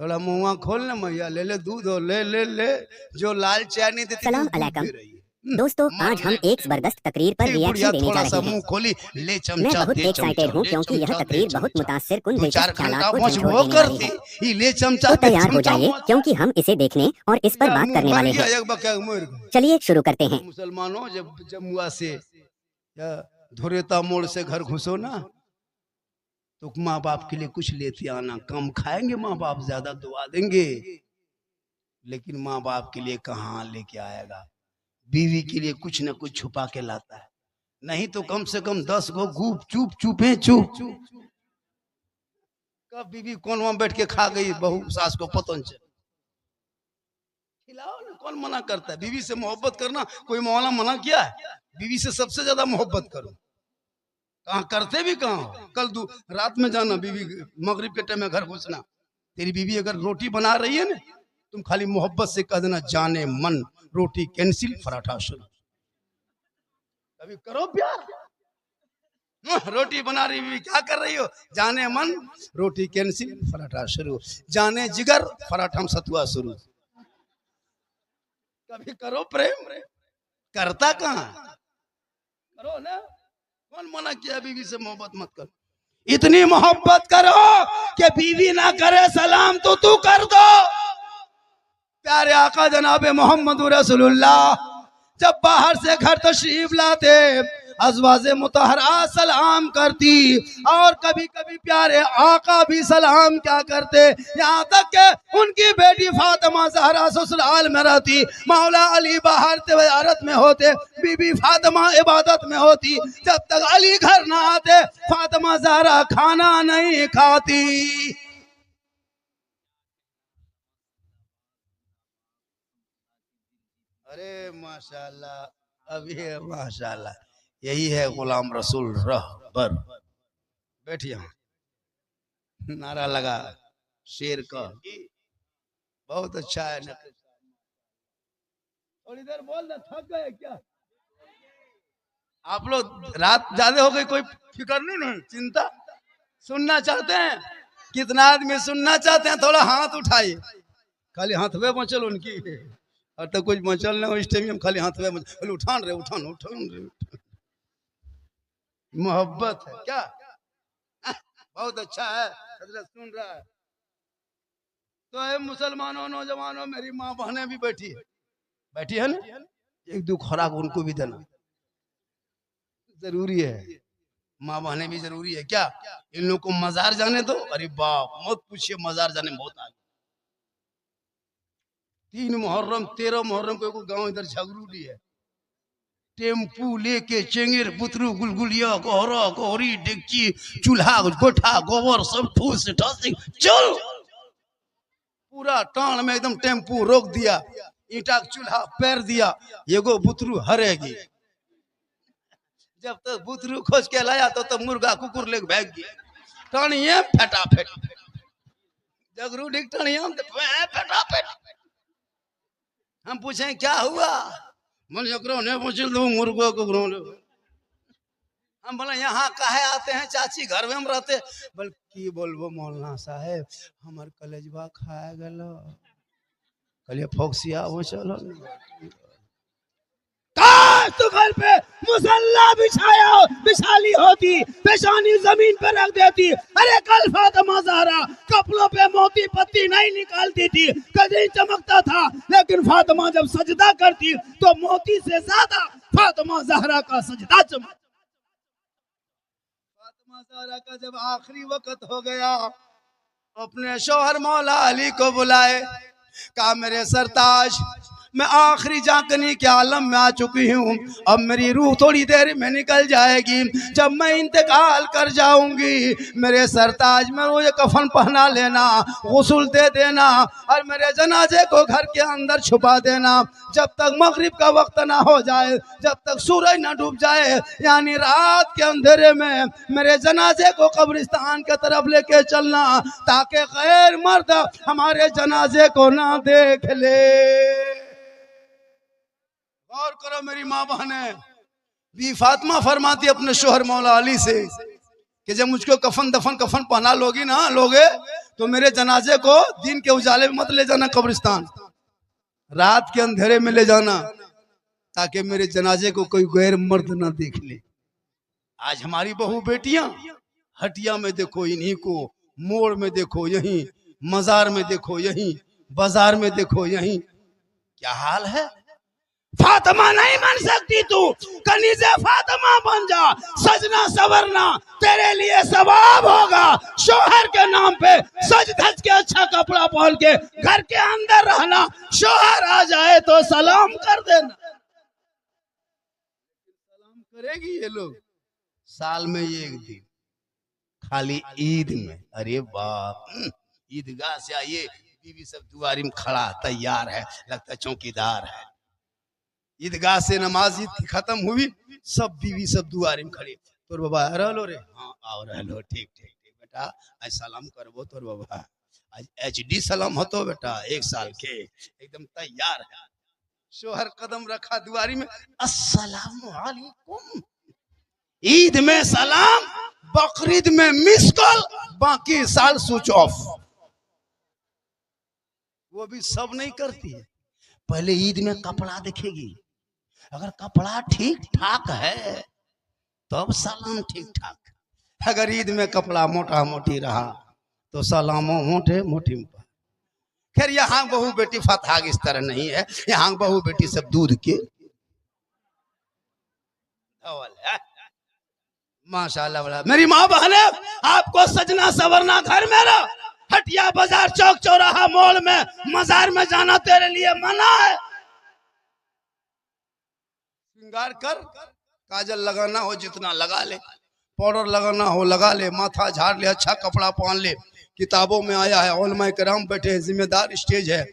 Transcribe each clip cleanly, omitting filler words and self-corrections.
थोड़ा मुँह खोल ना मैया, ले ले दूध हो, ले ले ले, जो लाल चाय नहीं देती सलाम अलैकुम दोस्तों, आज हम एक जबरदस्त तकरीर पर रिएक्शन देने जा रहे हैं। खोली ले चमचा, मैं बहुत एक्साइटेड हूँ क्योंकि यह तकरीर बहुत मुतासिर कुन दिलचस्प ख्यालात को झंझोड़ देने वाली है। ले चमचा, तो तैयार हो जाइए क्योंकि हम इसे देखने और इस पर बात करने वाले हैं। चलिए शुरू करते हैं। मुसलमानों, जब जमुआ से या धुरेता मोड़ से घर घुसो ना, तो माँ बाप के लिए कुछ लेते आना। कम खाएंगे माँ बाप, ज्यादा दुआ देंगे, लेकिन माँ बाप के लिए कहाँ लेके आएगा। बीवी के लिए कुछ न कुछ छुपा के लाता है, नहीं तो कम से कम 10 गो गुप चुप चुपे चुप। कब बीवी कौन वहां बैठ के खा गई, बहू सास को पतन चल खिलाओ ना, कौन मना करता है। बीवी से मोहब्बत करना कोई मौला मना किया है? बीवी से सबसे ज्यादा मोहब्बत करो। कहाँ करते भी कहाँ। कल रात में जाना, बीवी मगरिब के टाइम में घर घुसना। तेरी बीवी अगर रोटी बना रही है ना, तुम खाली मोहब्बत से कह देना, जाने मन रोटी कैंसिल पराठा शुरू। कभी करो प्यार। रोटी बना रही बीवी, क्या कर रही हो? जाने मन रोटी कैंसिल पराठा शुरू, जाने जिगर पराठा सतुआ शुरू। कभी करो प्रेम। करता कहाँ, करो ना। कौन मना किया बीवी से मोहब्बत मत करो? इतनी मोहब्बत करो कि बीवी ना करे सलाम तो तू कर दो। प्यारे आका जनाब मोहम्मद रसूलुल्लाह जब बाहर से घर तशरीफ लाते, अज़वाजे मुतहरा सलाम करती, और कभी कभी प्यारे आका भी सलाम क्या करते। यहाँ तक के उनकी बेटी फातिमा ज़हरा ससुराल में रहती, मौला अली बाहर तिजारत में होते, बीबी फातिमा इबादत में होती। जब तक अली घर ना आते, फातिमा ज़हरा खाना नहीं खाती। अरे माशाल्लाह, अभी है माशाल्लाह। यही है गुलाम रसूल रहबर। बैठिए, नारा लगा शेर का, बहुत अच्छा है। थोड़ी देर बोल दे, थक गए क्या आप लोग? रात ज्यादा हो गई, कोई फिक्र नहीं, चिंता। सुनना चाहते हैं? कितना आदमी सुनना चाहते हैं? थोड़ा हाथ उठाइए। खाली हाथ में मचल उनकी, और तो कुछ मचल ना इस टाइम, खाली हाथ में मचल। उठान रे, उठान उठान रे। मोहब्बत है क्या? बहुत अच्छा है। हजरत सुन रहा है तो है। मुसलमानों, नौजवानों, मेरी माँ बहनें भी बैठी है ना, एक दो खुराक उनको भी देना जरूरी है। माँ बहनें भी जरूरी है क्या? इन लोगों को मजार जाने दो। अरे बाप मत पूछिए, मजार जाने बहुत आगे। 3 मुहर्रम 13 मुहर्रम को गांव इधर झगरूली है, टेम्पू लेके चेंगेर बुतरू गुलगुलिया कोहरा कोहरी डेगची चूल्हा गोठा गोबर सब ठूस ठासी चल। पूरा टाण में एकदम टेम्पू रोक दिया, ईटा चूल्हा पैर दिया, एगो बुतरू हरेगी। जब तक तो बुतरू खोज के लाया तो मुर्गा कुकुर लेके भाग गया। टाणिए फटाफट जगरू डिग टाणिया फटाफट। हम पूछे क्या हुआ? मुर्गो को हम बोले यहाँ काहे आते हैं चाची, घर में हम रहते। बल्कि बोलबो मौलाना साहेब हमार कलेजवा खाया गलो। कलिए फोक्सिया वो चलो तो घर पे मुसल्ला बिछाली होती, पेशानी जमीन पे रख देती। अरे कल फातिमा ज़हरा कपड़ों पे मोती पत्ती नहीं निकालती थी, कभी चमकता था, लेकिन फातिमा जब सजदा करती तो मोती से ज्यादा फातिमा ज़हरा का सजदा चमक। फातिमा ज़हरा का जब आखिरी वक्त हो गया, अपने शौहर मौला अली को बुलाए, कहा मेरे सरताज मैं आखिरी जागने के आलम में आ चुकी हूँ, अब मेरी रूह थोड़ी देर में निकल जाएगी। जब मैं इंतकाल कर जाऊंगी, मेरे सरताज में मुझे कफन पहना लेना, गुस्ल दे देना, और मेरे जनाजे को घर के अंदर छुपा देना। जब तक मगरिब का वक्त ना हो जाए, जब तक सूरज ना डूब जाए, यानी रात के अंधेरे में मेरे जनाजे को कब्रिस्तान के तरफ लेके चलना, ताकि गैर मर्द हमारे जनाजे को ना देख ले। गौर करो मेरी माँ बहने, बी फातिमा फरमाती अपने शोहर मौला अली से कि जब मुझको कफन पहना लोगी ना लोगे तो मेरे जनाजे को दिन के उजाले में मत ले जाना कब्रिस्तान, रात के अंधेरे में ले जाना, ताकि मेरे जनाजे को कोई गैर मर्द ना देख ले। आज हमारी बहू बेटियां हटिया में देखो इन्हीं को, मोड़ में देखो यहीं, मजार में देखो यहीं, बाजार में देखो यहीं, क्या हाल है। फातिमा नहीं बन सकती तू, कनीज़े फातिमा बन जा, सजना सवरना तेरे लिए सवाब होगा। शोहर के नाम पे सज धज के अच्छा कपड़ा पहन के घर के अंदर रहना, शोहर आ जाए तो सलाम कर देना। सलाम करेगी ये लोग साल में एक दिन, खाली ईद में। अरे बाप, ईदगाह से आइए, बीवी सब दुआरी में खड़ा तैयार है, लगता चौकीदार है। ईदगाह से नमाज ईद खत्म हुई, सब बीवी सब दुआरी में खड़ी। तोर बाबा रहलो रे, हाँ आओ रहलो, ठीक ठीक ठीक बेटा, आज सलाम करबो तोर बाबा, आज HD सलाम होतो बेटा, 1 साल के, एकदम तैयार है। शोहर कदम रखा दुआरी में, अस्सलामु अलैकुम। ईद में सलाम, बकरीद में मिस कॉल, बाकी साल स्विच ऑफ। वो भी सब नहीं करती है। पहले ईद में कपड़ा देखेगी, अगर कपड़ा ठीक ठाक है तब सलाम ठीक ठाक। अगर ईद में कपड़ा मोटा मोटी रहा तो सलामो मोटे मोटी। खैर यहाँ बहू बेटी फतहाग इस तरह नहीं है, यहाँ बहू बेटी सब दूध के माशाल्लाह। बड़ा मेरी माँ बहने, आपको सजना सवरना घर में रह, हटिया बाजार चौक चौराहा मॉल में मजार में जाना तेरे लिए मना है। श्रृंगार कर, काजल लगाना हो जितना लगा ले, पाउडर लगाना हो लगा ले, माथा झाड़ ले, अच्छा कपड़ा पहन ले। किताबों में आया है, उलमाए किराम बैठे हैं, जिम्मेदार स्टेज है,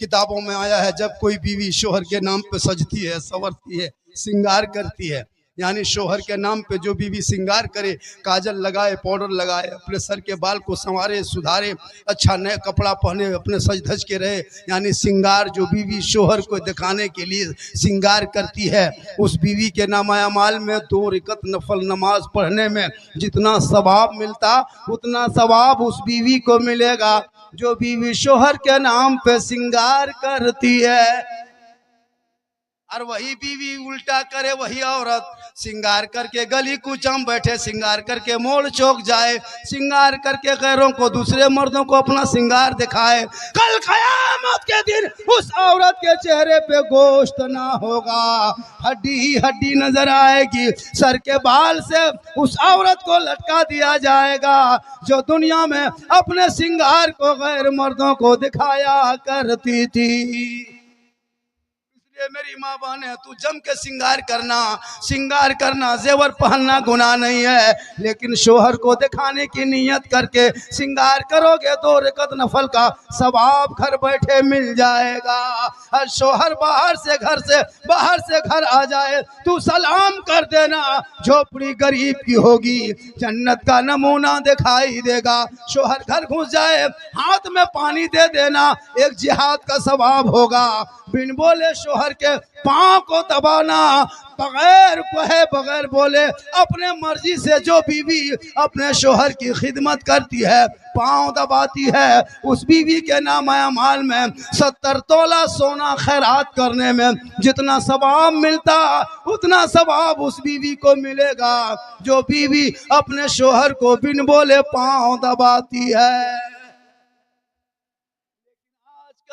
किताबों में आया है जब कोई बीवी शोहर के नाम पे सजती है, संवरती है, श्रृंगार करती है, यानी शोहर के नाम पे जो बीवी श्रृंगार करे, काजल लगाए, पाउडर लगाए, अपने सर के बाल को संवारे सुधारे, अच्छा नया कपड़ा पहने, अपने सज धज के रहे, यानी श्रृंगार जो बीवी शोहर को दिखाने के लिए श्रृंगार करती है, उस बीवी के नामायामाल में 2 रकअत नफल नमाज पढ़ने में जितना सवाब मिलता, उतना सवाब उस बीवी को मिलेगा जो बीवी शोहर के नाम पे श्रृंगार करती है। और वही बीवी उल्टा करे, वही औरत श्रृंगार करके गली कूचा में बैठे, श्रृंगार करके मोड़ चौक जाए, श्रृंगार करके गैरों को, दूसरे मर्दों को अपना श्रृंगार दिखाए। कल क़यामत के दिन उस औरत के चेहरे पे गोश्त ना होगा, हड्डी ही हड्डी नजर आएगी। सर के बाल से उस औरत को लटका दिया जाएगा जो दुनिया में अपने श्रृंगार को गैर मर्दों को दिखाया करती थी। मेरी माँ बहन है, तू जम के श्रृंगार करना, जेवर पहनना गुनाह नहीं है, लेकिन शोहर को दिखाने की नियत करके श्रृंगार करोगे 2 रकअत नफल का सवाब घर बैठे मिल जाएगा। और शोहर बाहर से घर आ जाए, तू सलाम कर देना, झोपड़ी गरीब की होगी, जन्नत का नमूना दिखाई देगा। शोहर घर घुस जाए, हाथ में पानी दे देना, एक जिहाद का सवाब होगा। बिन बोले शोहर के पांव को दबाना, बगैर बोले अपने मर्जी से जो बीवी अपने शोहर की खिदमत करती है, पांव दबाती है, उस बीवी के नामायामाल में 70 तोला सोना खैरात करने में जितना सवाब मिलता, उतना सवाब उस बीवी को मिलेगा जो बीवी अपने शोहर को बिन बोले पांव दबाती है।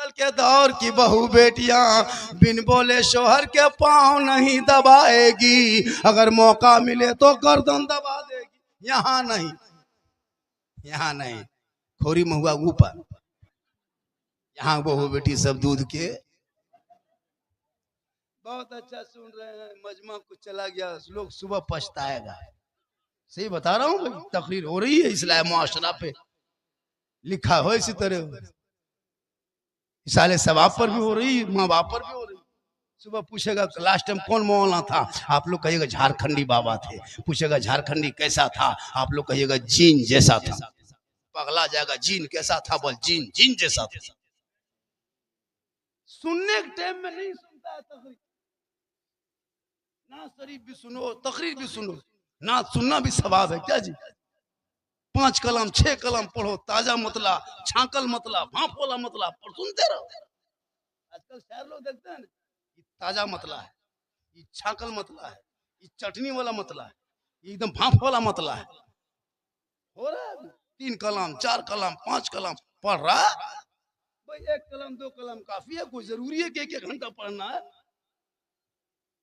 आजकल के दौर की बहू बेटियां बिन बोले शोहर के पांव नहीं दबाएगी, अगर मौका मिले तो गर्दन दबा देगी। यहाँ नहीं, खोरी महुआ ऊपर, यहाँ बहू बेटी सब दूध के। बहुत अच्छा सुन रहे हैं, मजमा कुछ चला गया, लोग सुबह पछताएगा। सही बता रहा हूँ, तकरीर हो रही है इस्लाम मुआशरा पे, लिखा हो इसी तरह, साले सवाब पर भी हो रही, माँ बाप पर भी हो रही। सुबह पूछेगा लास्ट टाइम कौन मौलाना था, आप लोग कहिएगा झारखंडी बाबा थे। पूछेगा झारखंडी कैसा था, आप लोग कहिएगा जीन जैसा था। पगला जाएगा, जीन कैसा था, बोल जीन जैसा था। सुनने के टाइम में नहीं सुनता है तकरीर, ना शरीफ भी सुनो, तकरीर भी सुनो, ना सुनना भी सवाब है क्या जी। 5 कलम 6 कलम पढ़ो, ताजा मतला, छाकल मतला, भाप वाला मतला पर सुनते रहो। आजकल शहर लोग देखते हैं ना, ये ताजा मतला है, ये छाकल मतला है, ये चटनी वाला मतला है, ये एकदम भाप वाला मतला है। हो रहा है 3 कलम 4 कलम 5 कलम पढ़ रहा है भाई। 1 कलम 2 कलम काफी है, कोई जरूरी है कि 1 घंटा पढ़ना है?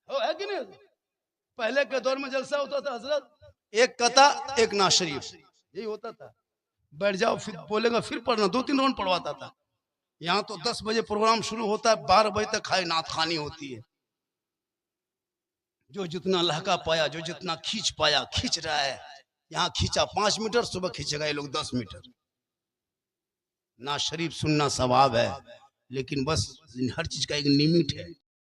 हो है कि नहीं? पहले के दौर में जलसा होता था हजरत, एक कथा एक नाज शरीफ, यही होता था। बैठ जाओ फिर बोलेगा फिर पढ़ना, 2-3 राउंड पढ़वाता था। यहाँ तो 10 बजे प्रोग्राम शुरू होता है, 12 बजे तक खाए नात खानी होती है। जो जितना लहका पाया, जो जितना खींच पाया खींच रहा है। यहाँ खींचा 5 मीटर, सुबह खींचेगा ये लोग 10 मीटर। नाज शरीफ सुनना सवाब है, लेकिन बस हर चीज का एक लिमिट है।